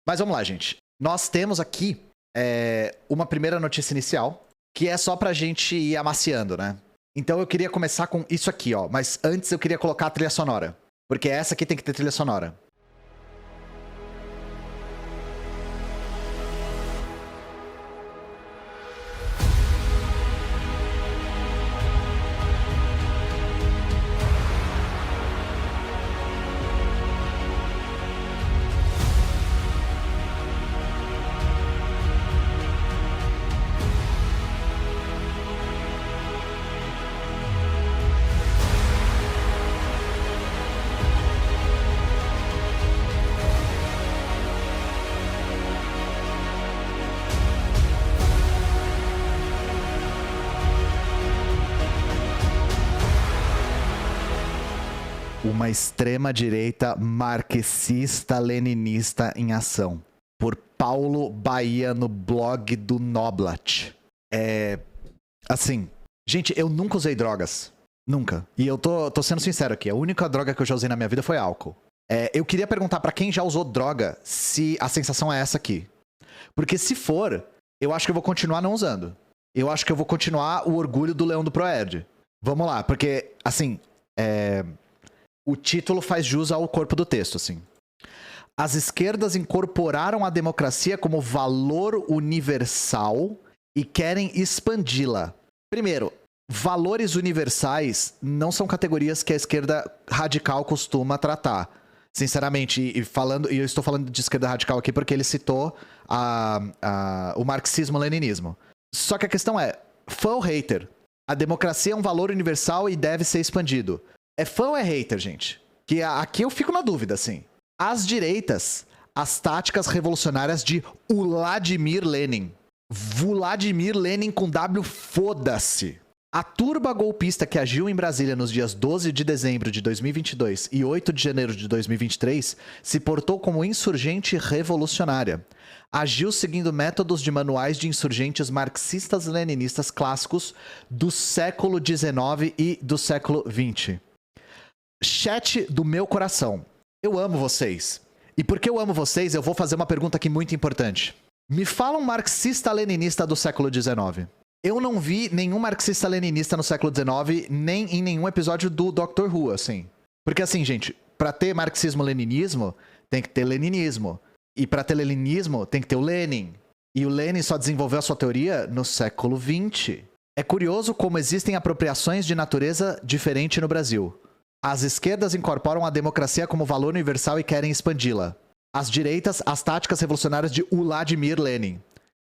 Mas vamos lá, gente. Nós temos aqui uma primeira notícia inicial, que é só pra gente ir amaciando, né? Então eu queria começar com isso aqui, ó. Mas antes eu queria colocar a trilha sonora. Porque essa aqui tem que ter trilha sonora. Uma extrema-direita marxista-leninista em ação. Por Paulo Bahia no blog do Noblat. Assim, gente, eu nunca usei drogas. Nunca. E eu tô sendo sincero aqui. A única droga que eu já usei na minha vida foi álcool. Eu queria perguntar pra quem já usou droga se a sensação é essa aqui. Porque se for, eu acho que eu vou continuar não usando. Eu acho que eu vou continuar o orgulho do leão do Proerd. Vamos lá, porque, assim... O título faz jus ao corpo do texto, assim. As esquerdas incorporaram a democracia como valor universal e querem expandi-la. Primeiro, valores universais não são categorias que a esquerda radical costuma tratar. Sinceramente, e eu estou falando de esquerda radical aqui porque ele citou o marxismo-leninismo. Só que a questão é, fã ou hater? A democracia é um valor universal e deve ser expandido. É fã ou é hater, gente? Que aqui eu fico na dúvida, assim. As direitas, as táticas revolucionárias de Vladimir Lenin. Vladimir Lenin com W, foda-se. A turba golpista que agiu em Brasília nos dias 12 de dezembro de 2022 e 8 de janeiro de 2023 se portou como insurgente revolucionária. Agiu seguindo métodos de manuais de insurgentes marxistas-leninistas clássicos do século XIX e do século XX. Chat do meu coração. Eu amo vocês. E porque eu amo vocês, eu vou fazer uma pergunta aqui muito importante. Me fala um marxista-leninista do século XIX. Eu não vi nenhum marxista-leninista no século XIX, nem em nenhum episódio do Doctor Who, assim. Porque assim, gente, pra ter marxismo-leninismo, tem que ter leninismo. E pra ter leninismo, tem que ter o Lenin. E o Lenin só desenvolveu a sua teoria no século XX. É curioso como existem apropriações de natureza diferente no Brasil. As esquerdas incorporam a democracia como valor universal e querem expandi-la. As direitas, as táticas revolucionárias de Vladimir Lenin.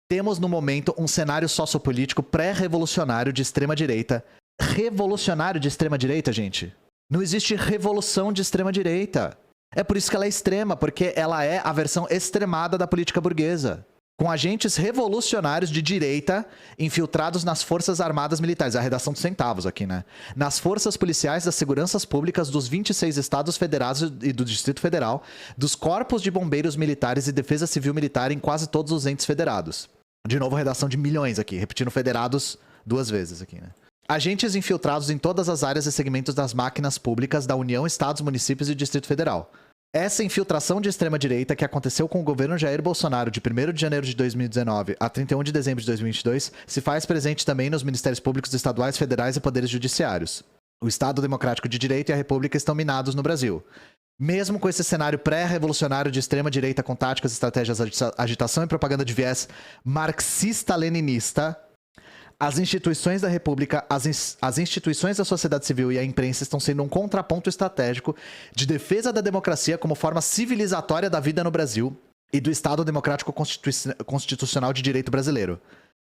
Temos, no momento, um cenário sociopolítico pré-revolucionário de extrema-direita. Revolucionário de extrema-direita, gente? Não existe revolução de extrema-direita. É por isso que ela é extrema, porque ela é a versão extremada da política burguesa. Com agentes revolucionários de direita infiltrados nas forças armadas militares. A redação dos centavos aqui, né? Nas forças policiais das seguranças públicas dos 26 estados federados e do Distrito Federal, dos corpos de bombeiros militares e defesa civil militar em quase todos os entes federados. De novo, redação de milhões aqui, repetindo federados 2 vezes aqui, né? Agentes infiltrados em todas as áreas e segmentos das máquinas públicas da União, estados, municípios e Distrito Federal. Essa infiltração de extrema-direita que aconteceu com o governo Jair Bolsonaro de 1º de janeiro de 2019 a 31 de dezembro de 2022 se faz presente também nos ministérios públicos estaduais, federais e poderes judiciários. O Estado Democrático de Direito e a República estão minados no Brasil. Mesmo com esse cenário pré-revolucionário de extrema-direita com táticas, estratégias, agitação e propaganda de viés marxista-leninista, as instituições da República, as instituições da sociedade civil e a imprensa estão sendo um contraponto estratégico de defesa da democracia como forma civilizatória da vida no Brasil e do Estado Democrático Constitucional de Direito brasileiro.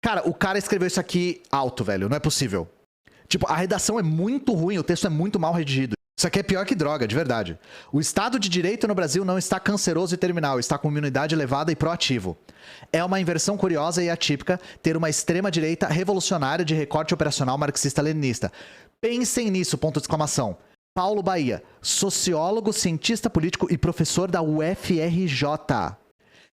Cara, o cara escreveu isso aqui alto, velho. Não é possível. Tipo, a redação é muito ruim, o texto é muito mal redigido. Isso aqui é pior que droga, de verdade. O Estado de Direito no Brasil não está canceroso e terminal, está com imunidade elevada e proativo. É uma inversão curiosa e atípica ter uma extrema-direita revolucionária de recorte operacional marxista-leninista. Pensem nisso, ponto de exclamação. Paulo Bahia, sociólogo, cientista político e professor da UFRJ.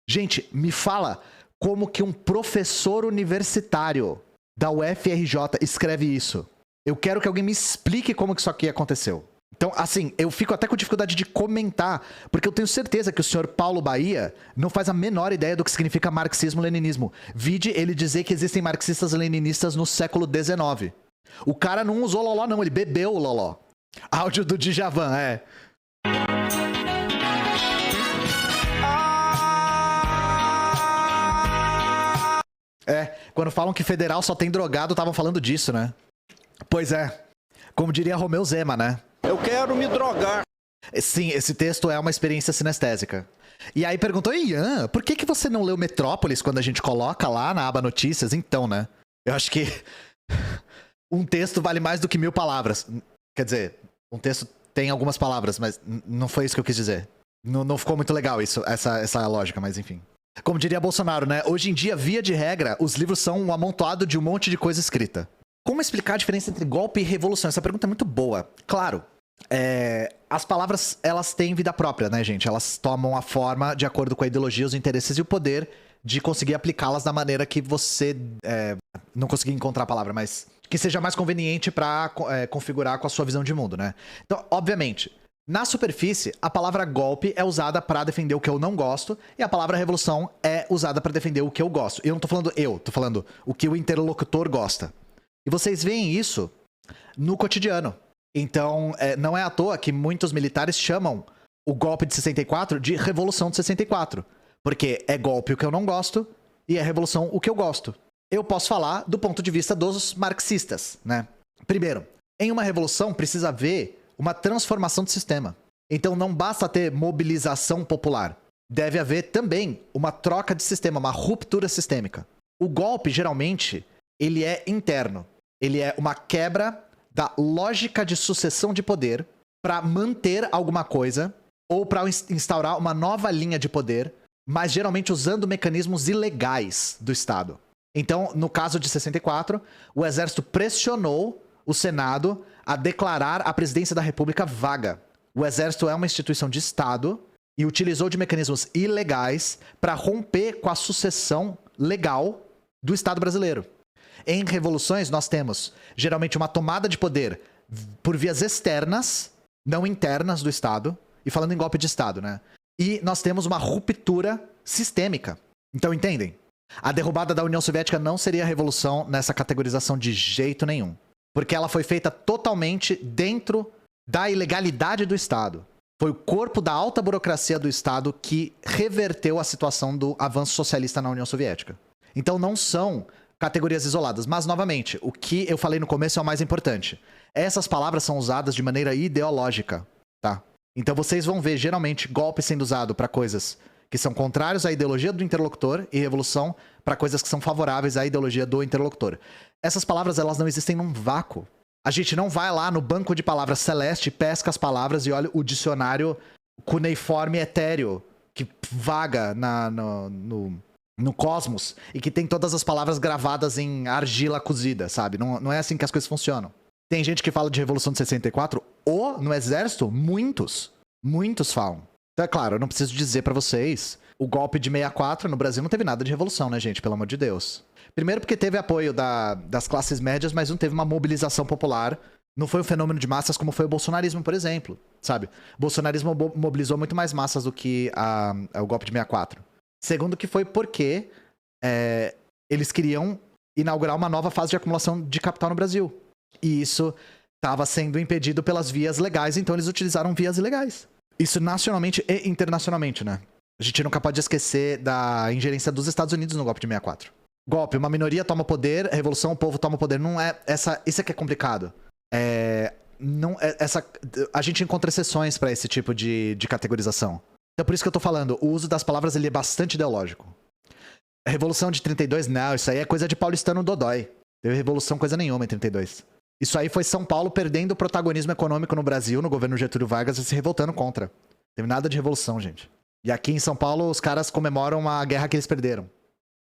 Gente, me fala como que um professor universitário da UFRJ escreve isso. Eu quero que alguém me explique como que isso aqui aconteceu. Então, assim, eu fico até com dificuldade de comentar, porque eu tenho certeza que o senhor Paulo Bahia não faz a menor ideia do que significa marxismo-leninismo. Vide ele dizer que existem marxistas-leninistas no século XIX. O cara não usou loló, não, ele bebeu o loló. Áudio do Djavan, é. É, quando falam que federal só tem drogado, estavam falando disso, né? Pois é. Como diria Romeu Zema, né? Eu quero me drogar. Sim, esse texto é uma experiência sinestésica. E aí perguntou, Ian, por que você não leu Metrópolis quando a gente coloca lá na aba notícias? Então, né? Eu acho que um texto vale mais do que 1000 palavras. Quer dizer, um texto tem algumas palavras, mas não foi isso que eu quis dizer. Não ficou muito legal isso, essa lógica, mas enfim. Como diria Bolsonaro, né? Hoje em dia, via de regra, os livros são um amontoado de um monte de coisa escrita. Como explicar a diferença entre golpe e revolução? Essa pergunta é muito boa. Claro, as palavras, elas têm vida própria, né, gente? Elas tomam a forma de acordo com a ideologia, os interesses e o poder de conseguir aplicá-las da maneira que você... não consegui encontrar a palavra, mas que seja mais conveniente para configurar com a sua visão de mundo, né? Então, obviamente, na superfície, a palavra golpe é usada para defender o que eu não gosto e a palavra revolução é usada para defender o que eu gosto. E eu não tô falando tô falando o que o interlocutor gosta. E vocês veem isso no cotidiano. Então, não é à toa que muitos militares chamam o golpe de 64 de Revolução de 64. Porque é golpe o que eu não gosto e é revolução o que eu gosto. Eu posso falar do ponto de vista dos marxistas, né? Primeiro, em uma revolução precisa haver uma transformação do sistema. Então não basta ter mobilização popular. Deve haver também uma troca de sistema, uma ruptura sistêmica. O golpe, geralmente, ele é interno. Ele é uma quebra da lógica de sucessão de poder para manter alguma coisa ou para instaurar uma nova linha de poder, mas geralmente usando mecanismos ilegais do Estado. Então, no caso de 64, o exército pressionou o Senado a declarar a presidência da República vaga. O exército é uma instituição de Estado e utilizou de mecanismos ilegais para romper com a sucessão legal do Estado brasileiro. Em revoluções, nós temos, geralmente, uma tomada de poder por vias externas, não internas do Estado, e falando em golpe de Estado, né? E nós temos uma ruptura sistêmica. Então, entendem? A derrubada da União Soviética não seria revolução nessa categorização de jeito nenhum. Porque ela foi feita totalmente dentro da ilegalidade do Estado. Foi o corpo da alta burocracia do Estado que reverteu a situação do avanço socialista na União Soviética. Então não são categorias isoladas. Mas, novamente, o que eu falei no começo é o mais importante. Essas palavras são usadas de maneira ideológica, tá? Então vocês vão ver, geralmente, golpe sendo usado para coisas que são contrários à ideologia do interlocutor e revolução para coisas que são favoráveis à ideologia do interlocutor. Essas palavras, elas não existem num vácuo. A gente não vai lá no banco de palavras celeste, pesca as palavras e olha o dicionário cuneiforme etéreo que vaga no cosmos e que tem todas as palavras gravadas em argila cozida, sabe? Não é assim que as coisas funcionam. Tem gente que fala de Revolução de 64, ou no exército, muitos falam. Então, é claro, eu não preciso dizer pra vocês, o golpe de 64 no Brasil não teve nada de revolução, né, gente? Pelo amor de Deus. Primeiro porque teve apoio das classes médias, mas não teve uma mobilização popular. Não foi um fenômeno de massas como foi o bolsonarismo, por exemplo, sabe? O bolsonarismo mobilizou muito mais massas do que o golpe de 64. Segundo que foi porque eles queriam inaugurar uma nova fase de acumulação de capital no Brasil. E isso estava sendo impedido pelas vias legais, então eles utilizaram vias ilegais. Isso nacionalmente e internacionalmente, né? A gente nunca pode esquecer da ingerência dos Estados Unidos no golpe de 64. Golpe, uma minoria toma poder, revolução, o povo toma poder. Não é isso é que é complicado. A gente encontra exceções para esse tipo de categorização. Então por isso que eu tô falando, o uso das palavras ele é bastante ideológico. A Revolução de 32, não, isso aí é coisa de paulistano dodói. Teve revolução coisa nenhuma em 32. Isso aí foi São Paulo perdendo o protagonismo econômico no Brasil, no governo Getúlio Vargas, e se revoltando contra. Não teve nada de revolução, gente. E aqui em São Paulo, os caras comemoram a guerra que eles perderam.